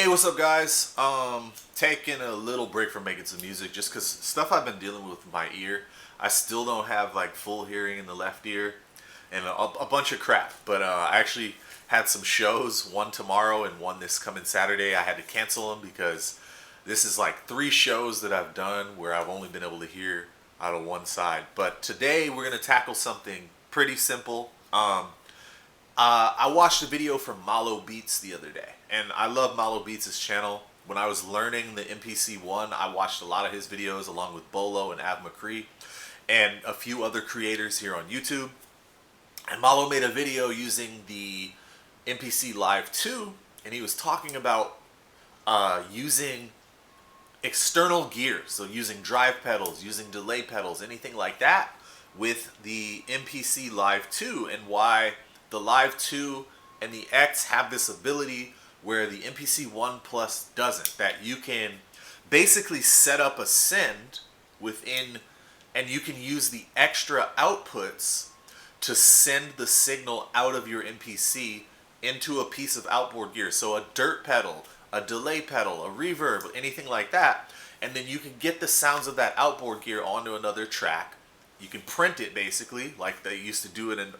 Hey, what's up, guys? Taking a little break from making some music just because stuff I've been dealing with my ear. I still don't have like full hearing in the left ear and a bunch of crap. But I actually had some shows, one tomorrow and one this coming Saturday. I had to cancel them because this is like 3 shows that I've done where I've only been able to hear out of one side. But today we're going to tackle something pretty simple. I watched a video from Malo Beats the other day, and I love Malo Beats' channel. When I was learning the MPC One, I watched a lot of his videos along with Bolo and Av McCree and a few other creators here on YouTube. And Malo made a video using the MPC Live 2, and he was talking about using external gear, so using drive pedals, using delay pedals, anything like that with the MPC Live 2, and why the Live 2 and the X have this ability where the MPC One Plus doesn't. That you can basically set up a send within, and you can use the extra outputs to send the signal out of your MPC into a piece of outboard gear. So a dirt pedal, a delay pedal, a reverb, anything like that. And then you can get the sounds of that outboard gear onto another track. You can print it basically, like they used to do it in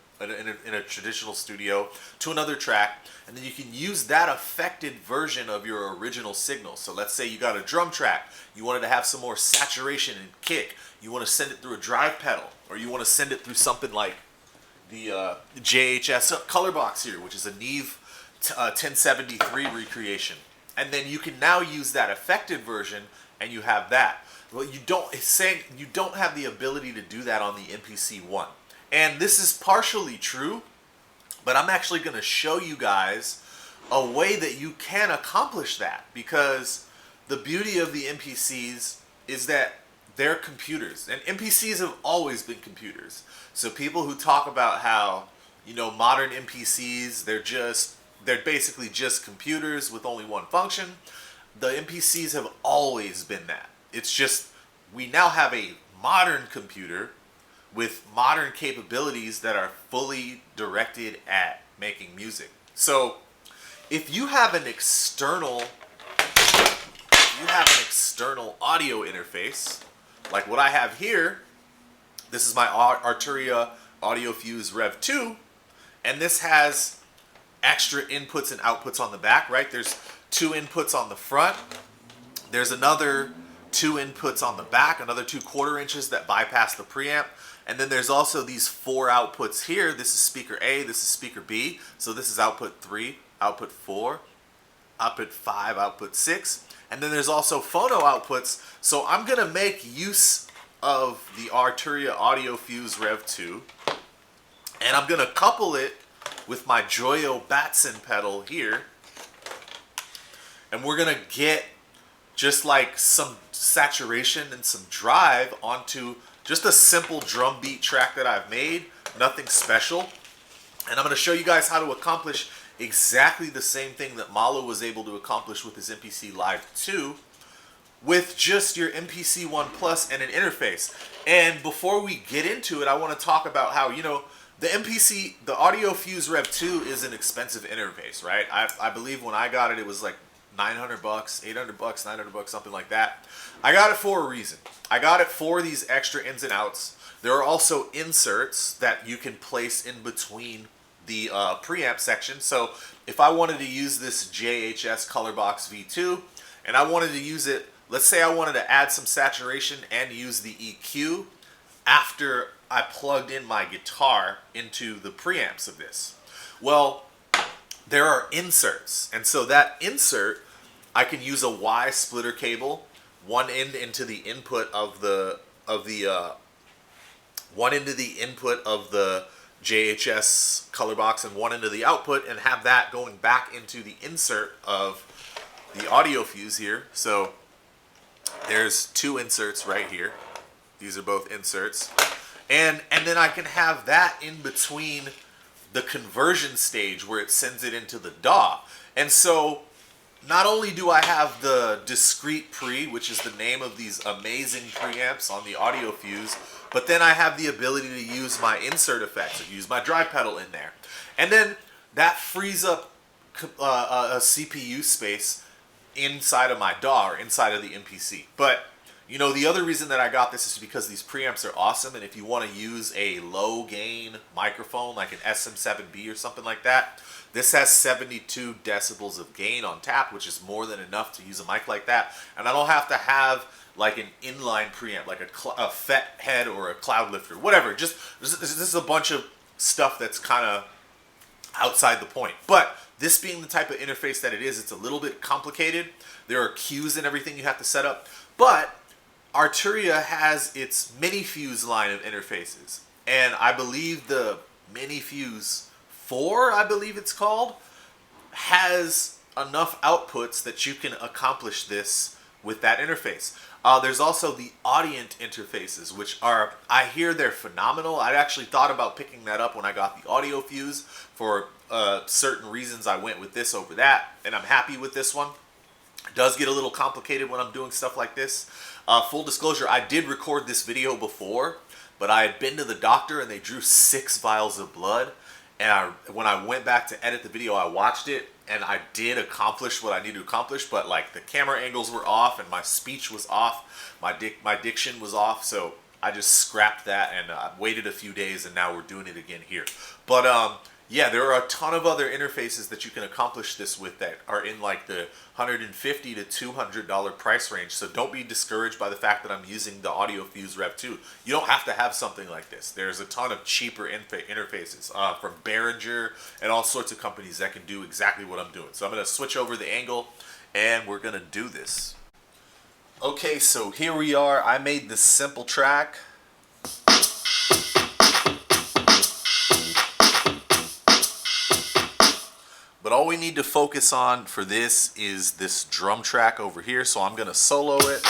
a traditional studio, to another track, and then you can use that affected version of your original signal. So let's say you got a drum track, you wanted to have some more saturation and kick, you want to send it through a drive pedal, or you want to send it through something like the JHS color box here, which is a Neve 1073 recreation. And then you can now use that affected version, and you have that. Well, it's saying you don't have the ability to do that on the MPC One. And this is partially true, but I'm actually going to show you guys a way that you can accomplish that, because the beauty of the MPCs is that they're computers, and MPCs have always been computers. So people who talk about how, modern MPCs, they're basically just computers with only one function. The MPCs have always been that. It's just we now have a modern computer with modern capabilities that are fully directed at making music. So if you have an external audio interface, like what I have here, this is my Arturia Audio Fuse Rev 2, and this has extra inputs and outputs on the back, right? There's 2 inputs on the front. There's another 2 inputs on the back, another 2 1/4 inches that bypass the preamp. And then there's also these 4 outputs here. This is speaker A, this is speaker B. So this is output 3, output 4, output 5, output 6. And then there's also phono outputs. So I'm going to make use of the Arturia Audio Fuse Rev 2. And I'm going to couple it with my Joyo Batson pedal here. And we're going to get just like some saturation and some drive onto just a simple drum beat track that I've made, nothing special. And I'm going to show you guys how to accomplish exactly the same thing that Malo was able to accomplish with his MPC Live 2 with just your MPC One Plus and an interface. And before we get into it, I want to talk about how, the Audio Fuse Rev 2 is an expensive interface, right? I believe when I got it, it was like $900, $800, $900, something like that. I got it for a reason. I got it for these extra ins and outs. There are also inserts that you can place in between the preamp section. So if I wanted to use this JHS Colorbox V2 and I wanted to use it, let's say I wanted to add some saturation and use the EQ after I plugged in my guitar into the preamps of this. Well, there are inserts, and so that insert, I can use a Y splitter cable, one end into the input of the JHS color box and one into the output, and have that going back into the insert of the audio fuse here. So there's 2 inserts right here. These are both inserts, and then I can have that in between the conversion stage where it sends it into the DAW. And so not only do I have the discrete pre, which is the name of these amazing preamps on the Audio Fuse, but then I have the ability to use my insert effects, or use my drive pedal in there. And then that frees up a CPU space inside of my DAW or inside of the MPC. But you know, the other reason that I got this is because these preamps are awesome, and if you want to use a low gain microphone like an SM7B or something like that, this has 72 decibels of gain on tap, which is more than enough to use a mic like that. And I don't have to have like an inline preamp, like a FET head or a cloud lifter, whatever. Just this is a bunch of stuff that's kind of outside the point. But this being the type of interface that it is, it's a little bit complicated. There are cues and everything you have to set up. But Arturia has its Mini Fuse line of interfaces. And I believe the Mini Fuse 4, I believe it's called, has enough outputs that you can accomplish this with that interface. There's also the Audient interfaces, which are, I hear they're phenomenal. I actually thought about picking that up when I got the Audio Fuse. For certain reasons, I went with this over that, and I'm happy with this one. It does get a little complicated when I'm doing stuff like this. Full disclosure, I did record this video before, but I had been to the doctor and they drew 6 vials of blood. And when I went back to edit the video, I watched it, and I did accomplish what I needed to accomplish, but like the camera angles were off, and my speech was off, my diction was off, so I just scrapped that and waited a few days, and now we're doing it again here. But yeah, there are a ton of other interfaces that you can accomplish this with that are in like the $150 to $200 price range. So don't be discouraged by the fact that I'm using the Audio Fuse Rev 2. You don't have to have something like this. There's a ton of cheaper interfaces from Behringer and all sorts of companies that can do exactly what I'm doing. So I'm going to switch over the angle and we're going to do this. Okay, so here we are. I made this simple track. But all we need to focus on for this is this drum track over here. So I'm going to solo it.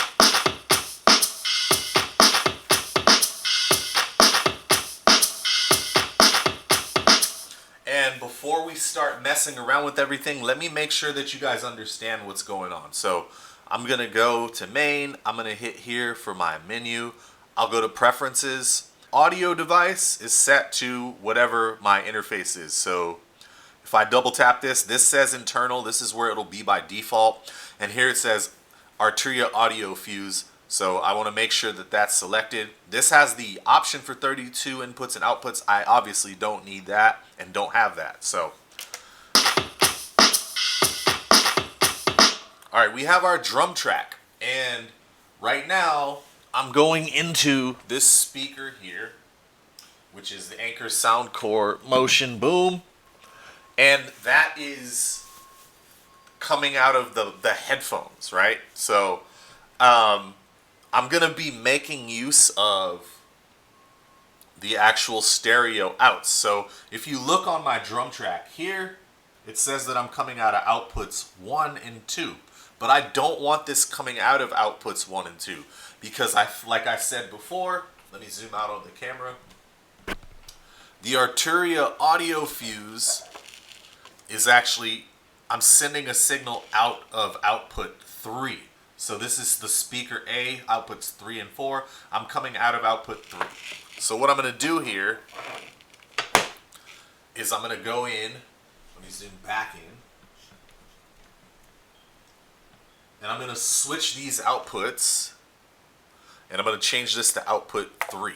And before we start messing around with everything, let me make sure that you guys understand what's going on. So I'm going to go to main. I'm going to hit here for my menu. I'll go to preferences. Audio device is set to whatever my interface is. So if I double tap this, this says internal. This is where it'll be by default. And here it says Arturia Audio Fuse. So I want to make sure that that's selected. This has the option for 32 inputs and outputs. I obviously don't need that and don't have that. So, all right, we have our drum track. And right now, I'm going into this speaker here, which is the Anchor Soundcore Motion Boom. And that is coming out of the headphones, right? So I'm going to be making use of the actual stereo outs. So if you look on my drum track here, it says that I'm coming out of outputs 1 and 2. But I don't want this coming out of outputs 1 and 2 because, like I said before, let me zoom out on the camera. The Arturia Audio Fuse is actually, I'm sending a signal out of output 3. So this is the speaker A, outputs 3 and 4. I'm coming out of output 3. So what I'm going to do here is I'm going to go in, let me zoom back in, and I'm going to switch these outputs, and I'm going to change this to output 3.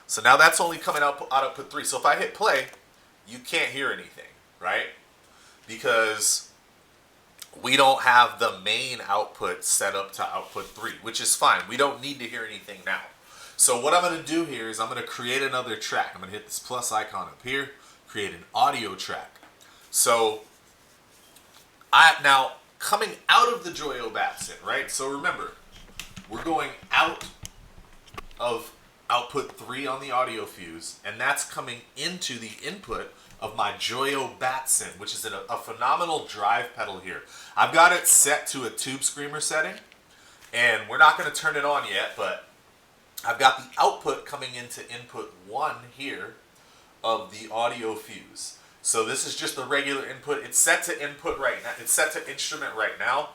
So now that's only coming out output 3. So if I hit play, you can't hear anything, right? Because we don't have the main output set up to output 3, which is fine. We don't need to hear anything now. So what I'm going to do here is I'm going to create another track. I'm going to hit this plus icon up here, create an audio track. So now coming out of the Joyo Batson, right? So remember, we're going out of output 3 on the Audio Fuse, and that's coming into the input of my Joyo Batson, which is a phenomenal drive pedal here. I've got it set to a Tube Screamer setting, and we're not going to turn it on yet, but I've got the output coming into input 1 here of the Audio Fuse. So this is just the regular input. It's set to input right now. It's set to instrument right now.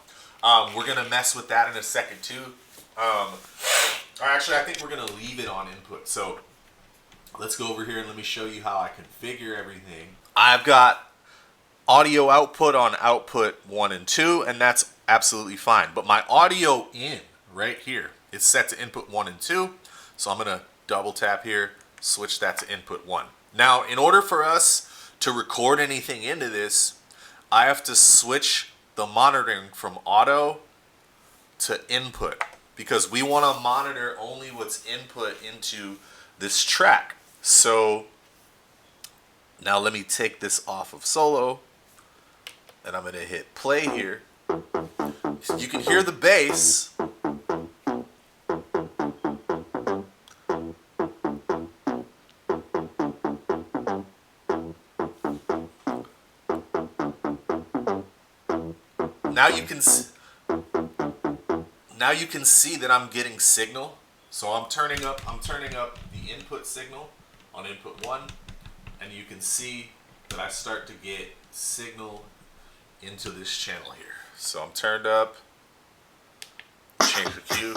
We're going to mess with that in a second too. Or actually, I think we're going to leave it on input. So let's go over here and let me show you how I configure everything. I've got audio output on output 1 and 2, and that's absolutely fine. But my audio in right here is set to input 1 and 2. So I'm going to double tap here, switch that to input 1. Now, in order for us to record anything into this, I have to switch the monitoring from auto to input, because we want to monitor only what's input into this track. So now let me take this off of solo, and I'm going to hit play here. You can hear the bass. Now you can see that I'm getting signal. So I'm turning up the input signal on input 1, and you can see that I start to get signal into this channel here. So I'm turned up, change the cue.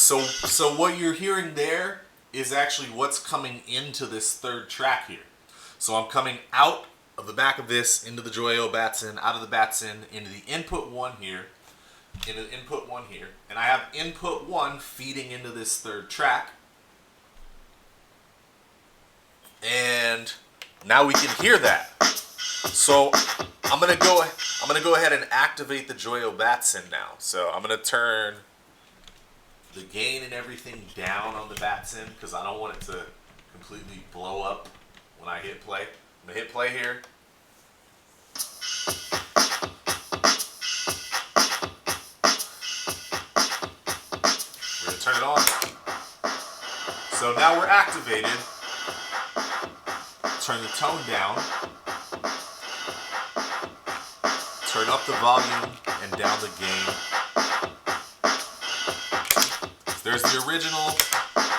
So what you're hearing there is actually what's coming into this third track here. So I'm coming out of the back of this into the Joyo Batson, out of the Batson into the input 1 here, and I have input 1 feeding into this third track. And now we can hear that. So I'm gonna go ahead and activate the Joyo Batson now. So I'm gonna turn the gain and everything down on the Batson because I don't want it to completely blow up when I hit play. I'm gonna hit play here. We're gonna turn it on. So now we're activated. Turn the tone down. Turn up the volume and down the gain. There's the original.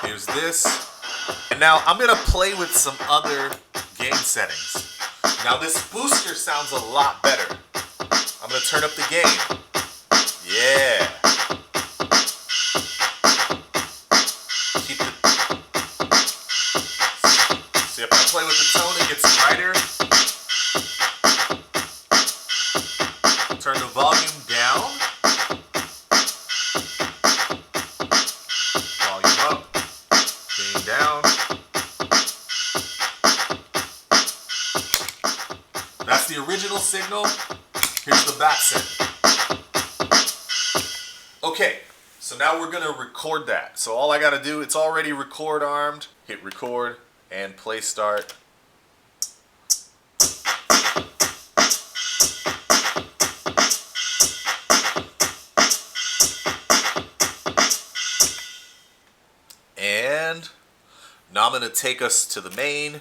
Here's this. And now I'm going to play with some other gain settings. Now this booster sounds a lot better. I'm going to turn up the gain. Yeah. See, if I play with the tone, it gets brighter. Turn the volume down. Volume up. Gain down. That's the original signal. Here's the Batson. Okay, so now we're going to record that. So all I got to do, it's already record armed. Hit record and play start. And now I'm going to take us to the main.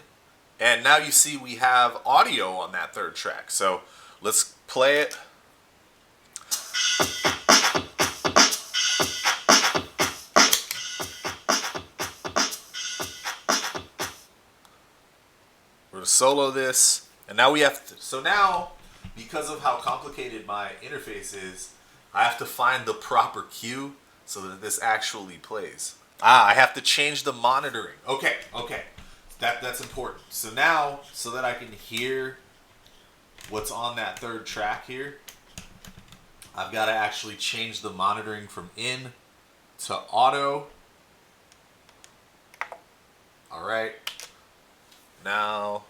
And now you see we have audio on that third track. So let's play it. We're going to solo this. And now we have to, so now, because of how complicated my interface is, I have to find the proper cue so that this actually plays. I have to change the monitoring. Okay. That's important. So now, so that I can hear what's on that third track here, I've got to actually change the monitoring from in to auto. All right. Now,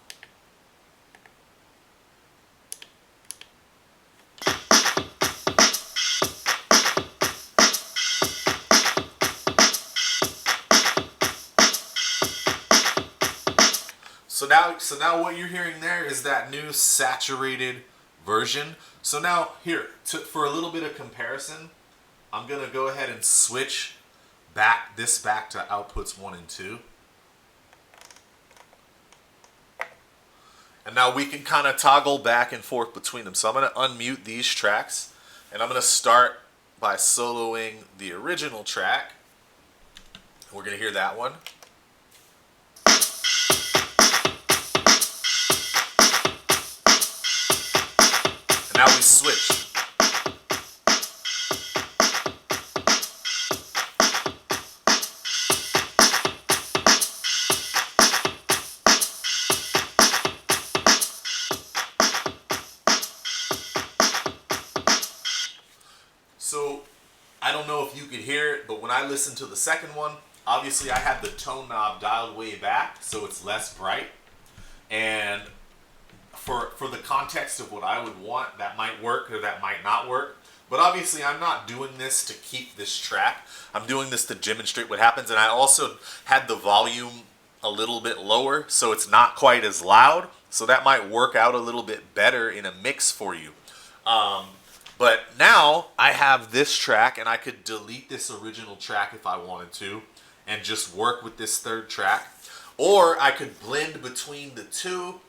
So now what you're hearing there is that new saturated version. So now here, for a little bit of comparison, I'm going to go ahead and switch back to outputs 1 and 2. And now we can kind of toggle back and forth between them. So I'm going to unmute these tracks, and I'm going to start by soloing the original track. We're going to hear that one. Now we switch. don't know if you could hear it, but when I listened to the second one, obviously I had the tone knob dialed way back, so it's less bright. And for the context of what I would want, that might work or that might not work. But obviously I'm not doing this to keep this track. I'm doing this to demonstrate what happens. And I also had the volume a little bit lower, so it's not quite as loud. So that might work out a little bit better in a mix for you. But now I have this track, and I could delete this original track if I wanted to and just work with this third track. Or I could blend between the two.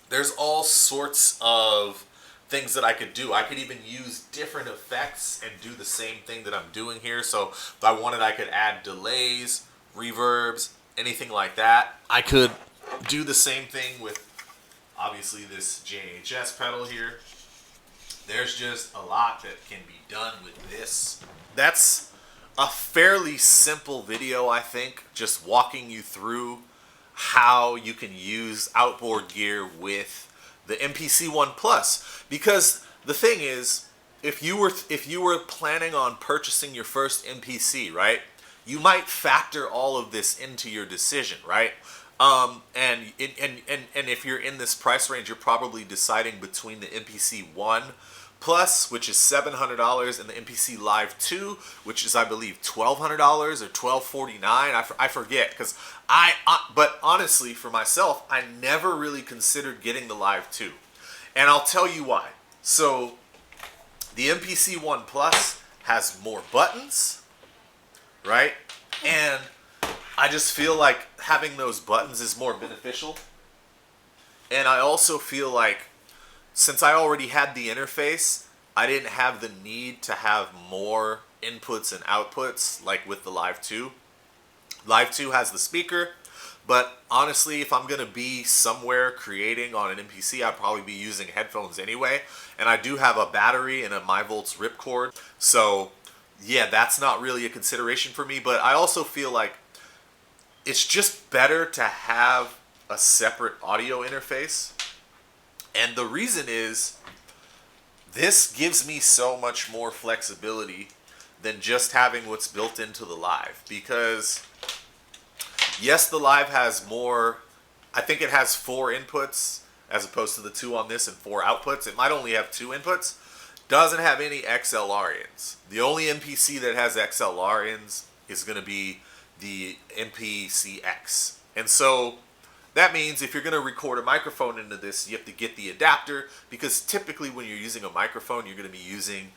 There's all sorts of things that I could do. I could even use different effects and do the same thing that I'm doing here. So if I wanted, I could add delays, reverbs, anything like that. I could do the same thing with, obviously, this JHS pedal here. There's just a lot that can be done with this. That's a fairly simple video, I think, just walking you through how you can use outboard gear with the MPC One Plus. Because the thing is, if you were planning on purchasing your first MPC, right, you might factor all of this into your decision, right? And if you're in this price range, you're probably deciding between the MPC One Plus, which is $700, and the MPC Live 2, which is, I believe, $1,200 or $1,249. I forget, because but honestly, for myself, I never really considered getting the Live 2. And I'll tell you why. So, the MPC One Plus has more buttons, right? And I just feel like having those buttons is more beneficial. And I also feel like, since I already had the interface, I didn't have the need to have more inputs and outputs like with the Live 2. Live 2 has the speaker, but honestly, if I'm going to be somewhere creating on an MPC, I'd probably be using headphones anyway. And I do have a battery and a MyVolts ripcord. So yeah, that's not really a consideration for me. But I also feel like it's just better to have a separate audio interface. And the reason is, this gives me so much more flexibility than just having what's built into the Live. Because, yes, the Live has more, I think it has 4 inputs as opposed to the 2 on this and 4 outputs. It might only have 2 inputs. Doesn't have any XLR ins. The only MPC that has XLR ins is going to be the MPC X. And so that means if you're going to record a microphone into this, you have to get the adapter, because typically when you're using a microphone, you're going to be using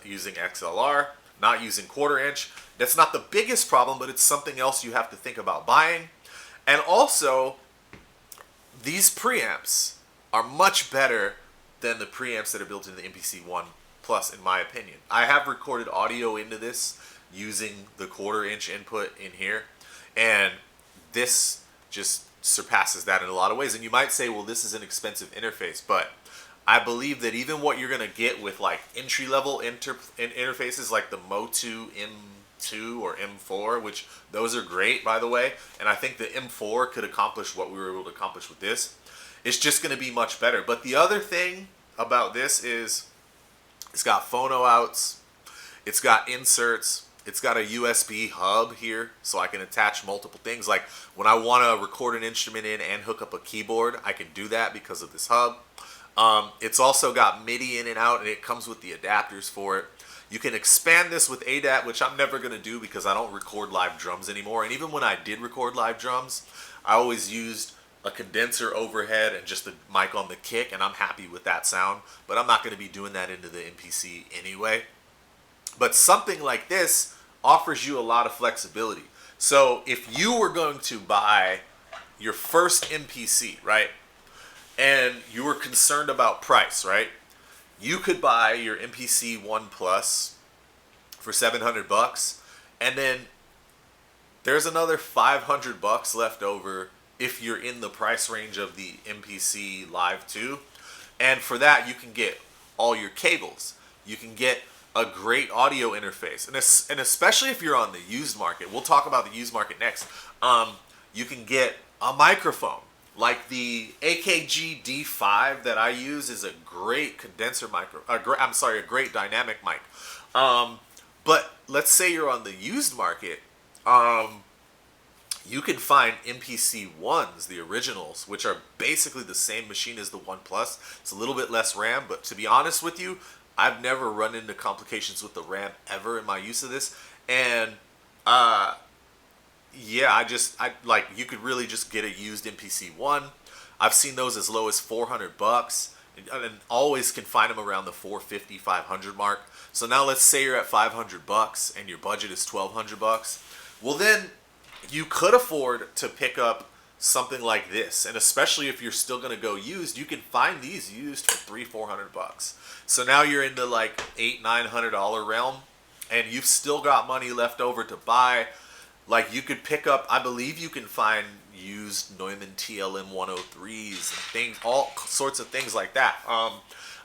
using XLR, not using 1/4 inch. That's not the biggest problem, but it's something else you have to think about buying. And also, these preamps are much better than the preamps that are built into the MPC One Plus, in my opinion. I have recorded audio into this using the 1/4 inch input in here, and this just surpasses that in a lot of ways. And you might say, well, this is an expensive interface, but I believe that even what you're going to get with like entry-level interfaces like the Motu M2 or M4, which those are great, by the way, and I think the M4 could accomplish what we were able to accomplish with this, it's just going to be much better. But the other thing about this is it's got phono outs, it's got inserts, it's got a USB hub here, so I can attach multiple things. Like when I want to record an instrument in and hook up a keyboard, I can do that because of this hub. It's also got MIDI in and out, and it comes with the adapters for it. You can expand this with ADAT, which I'm never going to do because I don't record live drums anymore. And even when I did record live drums, I always used a condenser overhead and just the mic on the kick, and I'm happy with that sound. But I'm not going to be doing that into the MPC anyway. But something like this offers you a lot of flexibility. So if you were going to buy your first MPC, right, and you were concerned about price, right, you could buy your MPC One Plus for $700, and then there's another $500 left over if you're in the price range of the MPC Live 2. And for that, you can get all your cables. You can get a great audio interface, and especially if you're on the used market, we'll talk about the used market next. You can get a microphone like the AKG D5 that I use is a great condenser a great dynamic mic. But let's say you're on the used market. Um, you can find MPC ones, the originals, which are basically the same machine as the One Plus. It's a little bit less RAM, but to be honest with you, I've never run into complications with the RAM ever in my use of this. And uh, yeah, I like, you could really just get a used MPC One. I've seen those as low as $400, and always can find them around the 450, 500 mark. So now let's say you're at $500 and your budget is $1,200. Well, then you could afford to pick up something like this, and especially if you're still going to go used, you can find these used for $300, $400. So now you're in the like $800, $900 realm, and you've still got money left over to buy. Like, you could pick up, I believe you can find used Neumann TLM 103s and things, all sorts of things like that.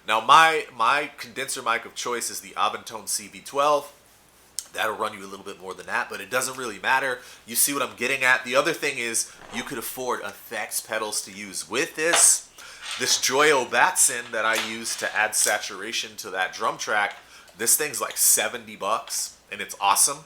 Now my condenser mic of choice is the Aventone CV12. That'll run you a little bit more than that, but it doesn't really matter. You see what I'm getting at? The other thing is you could afford effects pedals to use with this. This Joyo Batson that I use to add saturation to that drum track, this thing's like $70 and it's awesome.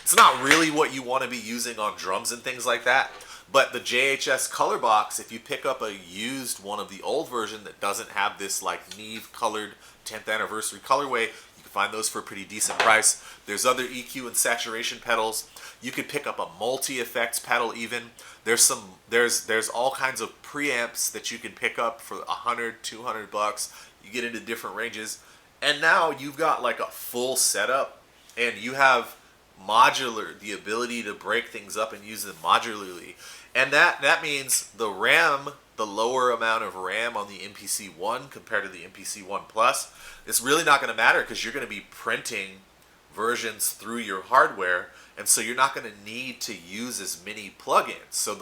It's not really what you want to be using on drums and things like that, but the JHS color box, if you pick up a used one of the old version that doesn't have this like Neve colored 10th anniversary colorway, you can find those for a pretty decent price. There's other EQ and saturation pedals. You could pick up a multi-effects pedal even. There's all kinds of preamps that you can pick up for $100, $200. You get into different ranges. And now you've got like a full setup, and you have modular, the ability to break things up and use them modularly. And that means the RAM, the lower amount of RAM on the MPC One compared to the MPC One Plus, it's really not going to matter because you're going to be printing versions through your hardware, and so you're not going to need to use as many plugins. So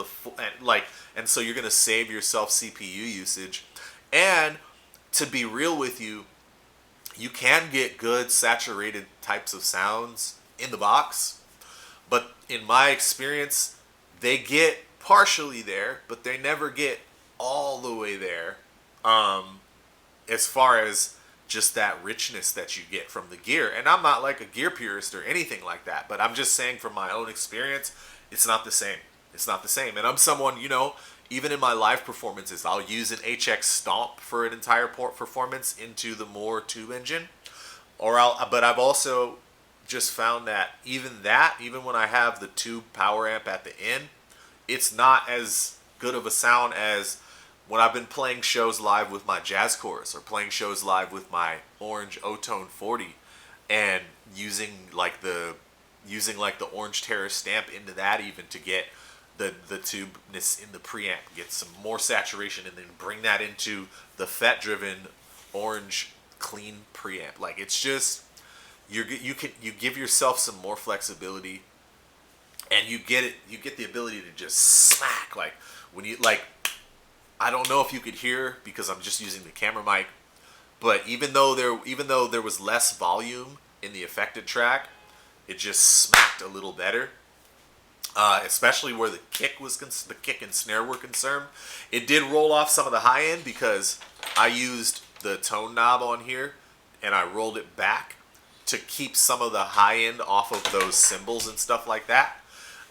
so you're going to save yourself CPU usage. And to be real with you, you can get good saturated types of sounds in the box, but in my experience, they get partially there, but they never get all the way there, as far as just that richness that you get from the gear. And I'm not like a gear purist or anything like that, but I'm just saying from my own experience, it's not the same. It's not the same. And I'm someone, even in my live performances, I'll use an HX Stomp for an entire performance into the more tube engine, but I've also just found that even when I have the tube power amp at the end, it's not as good of a sound as when I've been playing shows live with my jazz chorus or playing shows live with my orange O-Tone 40 and using like the orange terror stamp into that even to get the tubeness in the preamp, get some more saturation, and then bring that into the FET driven orange clean preamp. Like, it's just, you give yourself some more flexibility, and you get the ability to just smack, like when you like, I don't know if you could hear because I'm just using the camera mic, but even though there was less volume in the affected track, it just smacked a little better. Especially where the kick and snare were concerned. It did roll off some of the high end because I used the tone knob on here and I rolled it back to keep some of the high end off of those cymbals and stuff like that.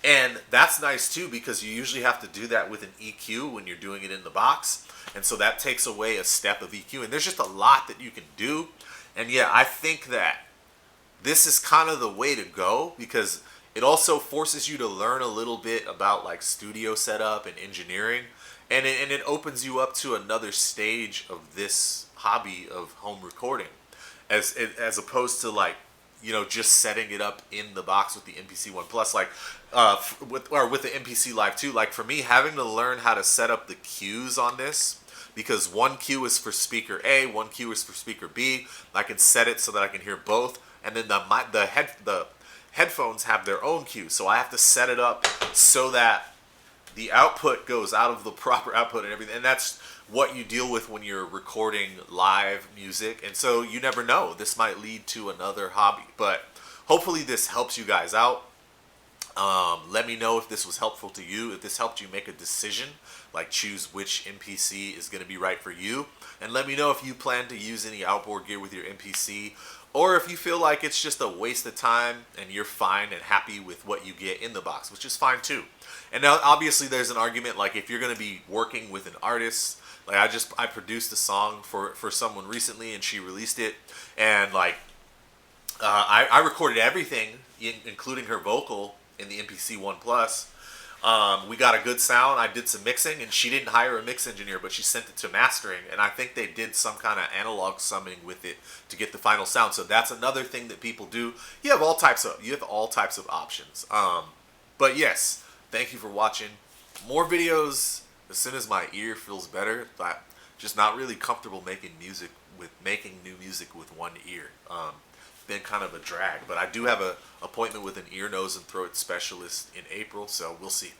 And that's nice too, because you usually have to do that with an EQ when you're doing it in the box. And so that takes away a step of EQ. And there's just a lot that you can do. And yeah, I think that this is kind of the way to go, because it also forces you to learn a little bit about like studio setup and engineering. And it opens you up to another stage of this hobby of home recording, as opposed to like, just setting it up in the box with the MPC One Plus, like with the MPC Live 2. Like, for me, having to learn how to set up the cues on this, because one cue is for speaker A, one cue is for speaker B. I can set it so that I can hear both, and then the headphones have their own cue, so I have to set it up so that the output goes out of the proper output and everything. And that's what you deal with when you're recording live music. And so you never know, this might lead to another hobby. But hopefully this helps you guys out. Let me know if this was helpful to you, if this helped you make a decision, like choose which MPC is going to be right for you. And let me know if you plan to use any outboard gear with your MPC, or if you feel like it's just a waste of time and you're fine and happy with what you get in the box, which is fine too. And now obviously there's an argument, like if you're going to be working with an artist, like I produced a song for someone recently and she released it, and like I recorded everything, including her vocal, in the MPC One Plus. We got a good sound. I did some mixing, and she didn't hire a mix engineer, but she sent it to mastering, and I think they did some kind of analog summoning with it to get the final sound. So that's another thing that people do. You have all types of options. But yes, thank you for watching. More videos as soon as my ear feels better. But just not really comfortable making new music with one ear. Been kind of a drag, but I do have an appointment with an ear, nose, and throat specialist in April, so we'll see.